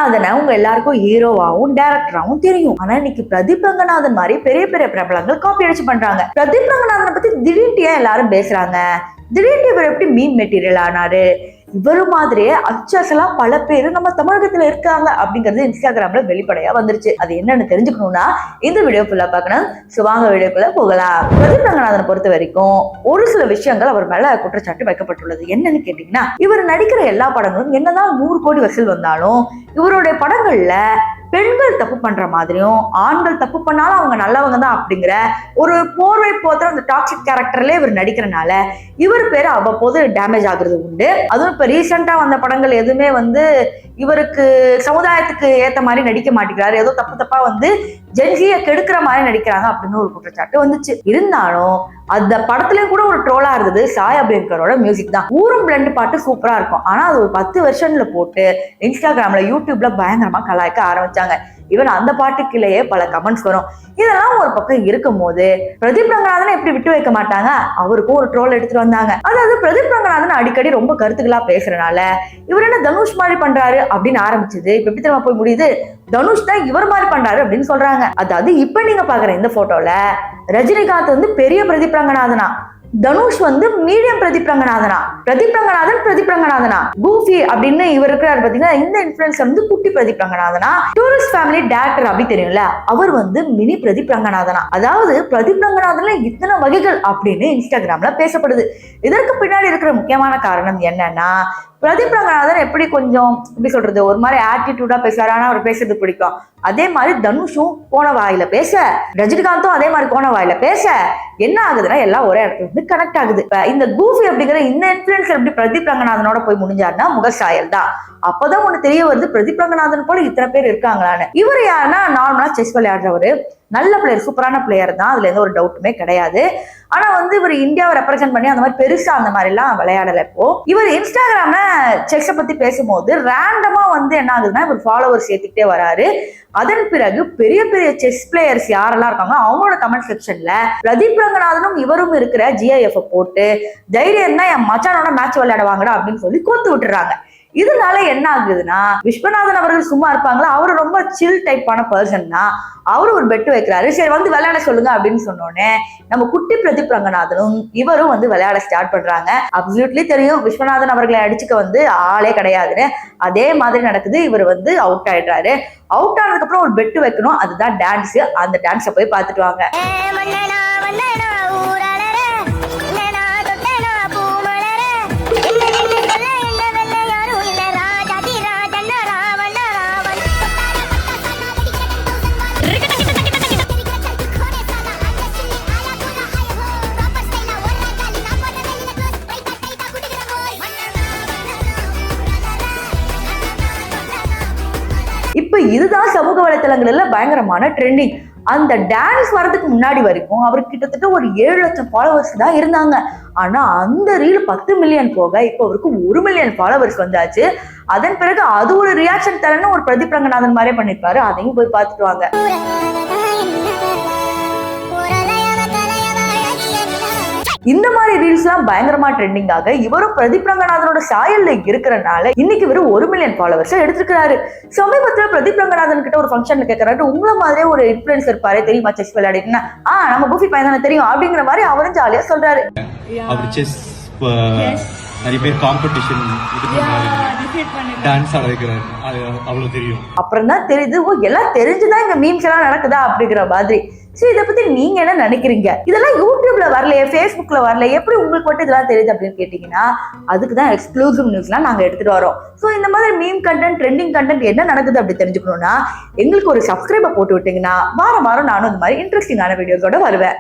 ரங்கநாதனை உங்க எல்லாருக்கும் ஹீரோவாவும் டைரக்டராவும் தெரியும். ஆனா இன்னைக்கு பிரதீப் ரங்கநாதன் மாதிரி பெரிய பெரிய பிரபலங்கள் காப்பி அடிச்சு பண்றாங்க. பிரதீப் ரங்கநாதனை பத்தி திடீர்னு எல்லாரும் பேசுறாங்க. திடீர்னு இவர் எப்படி மீம் மெட்டீரியல் ஆனாரு? இவரு மாதிரியே அச்சசலாம் பல பேர் நம்ம தமிழகத்துல இருக்காங்க அப்படிங்கிறது இன்ஸ்டாகிராம்ல வெளிப்படையா வந்துருச்சு. அது என்னன்னு தெரிஞ்சுக்கணும்னா இந்த வீடியோ ஃபுல்லா பார்க்கணும். வாங்க வீடியோக்குள்ள போகலாம். பிரதீப் ரங்கநாதனை பொறுத்த வரைக்கும் ஒரு சில விஷயங்கள் அவர் மேல குற்றச்சாட்டு வைக்கப்பட்டுள்ளது. என்னன்னு கேட்டீங்கன்னா, இவர் நடிக்கிற எல்லா படங்களும் என்னதான் 100 கோடி வசூல் வந்தாலும் இவருடைய படங்கள்ல பெண்கள் தப்பு பண்ற மாதிரியும் ஆண்கள் தப்பு பண்ணாலும் அவங்க நல்லவங்க தான் அப்படிங்கிற ஒரு போர்வை போதுற அந்த டாக்ஸிக் கேரக்டர்ல இவர் நடிக்கிறனால இவர் பேரு அவ்வப்போது டேமேஜ் ஆகுறது உண்டு. அதுவும் இப்ப ரீசெண்டா வந்த படங்கள் எதுவுமே இவருக்கு சமுதாயத்துக்கு ஏத்த மாதிரி நடிக்க மாட்டேங்கிறாரு. ஏதோ தப்பு தப்பா ஜென்சியை கெடுக்கிற மாதிரி நடிக்கிறாங்க அப்படின்னு ஒரு குற்றச்சாட்டு வந்துச்சு. இருந்தாலும் அந்த படத்துலயும் கூட ஒரு ட்ரோலா இருந்தது சாய் அபியங்கரோட மியூசிக் தான். ஊரும் பிளண்ட் பாட்டு சூப்பரா இருக்கும். ஆனா அது ஒரு 10 வெர்ஷன்ல போட்டு இன்ஸ்டாகிராம்ல யூடியூப்ல பயங்கரமா கலாய்க்க ஆரம்பிச்சாங்க. ஈவன் அந்த பாட்டுக்குள்ளேயே பல கமெண்ட்ஸ் வரும். இதெல்லாம் ஒரு பக்கம் இருக்கும் போது பிரதீப் ரங்கநாதனை எப்படி விட்டு வைக்க மாட்டாங்க? அவருக்கும் ஒரு ட்ரோல் எடுத்துட்டு வந்தாங்க. அதாவது பிரதீப் ரங்கநாதன் அடிக்கடி ரொம்ப கருத்துக்களா பேசுறதுனால இவர் என்ன தனுஷ் மாதிரி பண்றாரு அப்படின்னு ஆரம்பிச்சது. இப்ப எப்படி தெரியுமா போய் முடியுது? தனுஷ் தான் இவர் மாதிரி பண்றாரு அப்படின்னு சொல்றாங்க. அதாவது இப்ப நீங்க பாக்குற இந்த போட்டோல ரஜினிகாந்த் பெரிய பிரதீப் ரங்கநாதனா, தனுஷ் மீடியம் பிரதீப் ரங்கநாதனா, பிரதீப் ரங்கநாதனா, கூஃபி அப்படின்னு இவர் இருக்கிறாரு பாத்தீங்கன்னா. இந்த இன்ஃபுளுன்சர் குட்டி பிரதீப் ரங்கநாதனா, டூரிஸ்ட் ஃபேமிலி டைரக்டர் அப்படி தெரியும்ல, அவர் மினி பிரதீப் ரங்கநாதனா. அதாவது பிரதீப் ரங்கநாதன்ல இத்தனை வகைகள் அப்படின்னு இன்ஸ்டாகிராம்ல பேசப்படுது. இதற்கு பின்னாடி இருக்கிற முக்கியமான காரணம் என்னன்னா, பிரதீப் ரங்கநாதன் எப்படி கொஞ்சம் எப்படி சொல்றது ஒரு மாதிரி ஆட்டிடியூடா பேசுறாரு. ஆனா அவர் பேசுறது பிடிக்கும். அதே மாதிரி தனுஷும் கோண வாயில பேச, ரஜினிகாந்தும் அதே மாதிரி கோண வாயில பேச என்ன ஆகுதுன்னா எல்லாம் ஒரே இடத்துல கனெக்ட் ஆகுது. இந்த கூஃபி அப்படிங்கிற இந்த இன்ஃபுளுன்சர் எப்படி பிரதீப் ரங்கநாதனோட போய் முடிஞ்சாருன்னா முகசாயல் தான். அப்பதான் ஒண்ணு தெரிய வருது, பிரதீப் ரங்கநாதன் போல இத்தனை பேர் இருக்காங்களான்னு. இவர் யாருன்னா நார்மலா செஸ் விளையாடுறவரு, நல்ல பிளேயர், சூப்பரான பிளேயர் தான், அதுல எந்த ஒரு டவுட்டுமே கிடையாது. ஆனா இவர் இந்தியாவை ரெப்ரசென்ட் பண்ணி அந்த மாதிரி பெருசா அந்த மாதிரி எல்லாம் விளையாடல. இப்போ இவர் இன்ஸ்டாகிராம்ல செக்ஸை பத்தி பேசும்போது ரேண்டமா என்ன ஆகுதுன்னா இவர் ஃபாலோவர்ஸ் ஏத்திக்கிட்டே வராரு. அதன் பிறகு பெரிய பெரிய செஸ் பிளேயர்ஸ் யாரெல்லாம் இருக்காங்க அவங்களோட கமெண்ட் செக்ஷன்ல பிரதீப் ரங்கநாதனும் இவரும் இருக்கிற GIF போட்டு தைரியம் தான் என் மச்சானோட மேட்ச் விளையாடுவாங்கடா அப்படின்னு சொல்லி கோத்து விட்டுறாங்க. இதனால என்ன ஆகுதுன்னா, விஸ்வநாதன் அவர்கள் சும்மா இருப்பாங்களா? அவரு ரொம்ப சில் டைப்பான பர்சன் தான். அவரு ஒரு பெட் வைக்கிறாரு. சரி விளையாட சொல்லுங்க அப்படின்னு சொன்னோன்னே நம்ம குட்டி பிரதீப் ரங்கநாதனும் இவரும் விளையாட ஸ்டார்ட் பண்றாங்க. அப்சல்யூட்லி தெரியும் விஸ்வநாதன் அவர்களை அடிச்சுக்க ஆளே கிடையாதுன்னு. அதே மாதிரி நடக்குது. இவர் அவுட் ஆயிடுறாரு. அவுட் ஆனதுக்கு அப்புறம் ஒரு பெட் வைக்கணும், அதுதான் டான்ஸ். அந்த டான்ஸை போய் பார்த்துட்டு வாங்க. இப்ப இதுதான் சமூக வலைத்தளங்கள்ல பயங்கரமான ட்ரெண்டிங். அந்த டான்ஸ் வரதுக்கு முன்னாடி வரைக்கும் அவருக்கு கிட்டத்தட்ட ஒரு 7 லட்சம் ஃபாலோவர்ஸ் தான் இருந்தாங்க. ஆனா அந்த ரீல் 10 மில்லியன் போக இப்ப அவருக்கு 1 மில்லியன் ஃபாலோவர்ஸ் வந்தாச்சு. அதன் பிறகு அது ஒரு ரியாக்ஷன் தரன்னு ஒரு பிரதீப் ரங்கநாதன் மாதிரியே பண்ணிருப்பாரு. அதையும் போய் பார்த்துட்டு வாங்க. இந்த மாதிரி ரீல்ஸ் எல்லாம் பயங்கரமா ட்ரெண்டிங் ஆக இவரும் பிரதீப் ரங்கநாதனோட சாயல்ல இருக்கிறனால இன்னைக்கு இவரு 1 மில்லியன் ஃபாலோவர்ஸ் எடுத்துக்கிறாரு. சமீபத்துல பிரதீப் ரங்கநாதன் கிட்ட ஒரு ஃபங்க்ஷன்ல கேட்கறாரு, உங்களை மாதிரியே ஒரு இன்ஃபுளுன்சர் இருப்பாரு தெரியுமா செஸ் விளையாடினா? நம்ம கூஃபி பையன் தானே தெரியும் அப்படிங்கிற மாதிரி அவரும் ஜாலியா சொல்றாரு. அவர் செஸ் நிறைய பேர் காம்படிஷன் டான்ஸ் ஆட வைக்கிறாரு, அவ்வளவு தெரியும். அப்புறம் தான் தெரியுது, எல்லாம் தெரிஞ்சுதான் இங்க மீம்ஸ் எல்லாம் நடக்குதா அப்படிங்கிற மாதிரி. சரி, இதை பத்தி நீங்க என்ன நினைக்கிறீங்க? இதெல்லாம் யூடியூப்ல வரலையே, ஃபேஸ்புக்ல வரல, எப்படி உங்களுக்கு மட்டும் இதெல்லாம் தெரியுது அப்படின்னு கேட்டீங்கன்னா அதுக்குதான் எக்ஸ்க்ளூசிவ் நியூஸ்லாம் நாங்க எடுத்துட்டு வரோம். ஸோ இந்த மாதிரி மீம் கண்டென்ட், ட்ரெண்டிங் கண்டென்ட் என்ன நடக்குது அப்படி தெரிஞ்சுக்கணும்னா எங்களுக்கு ஒரு சப்ஸ்கிரைபர் போட்டு விட்டீங்கன்னா வாரம் வாரம் நானும் இந்த மாதிரி இன்ட்ரெஸ்டிங்கான வீடியோஸோட வருவேன்.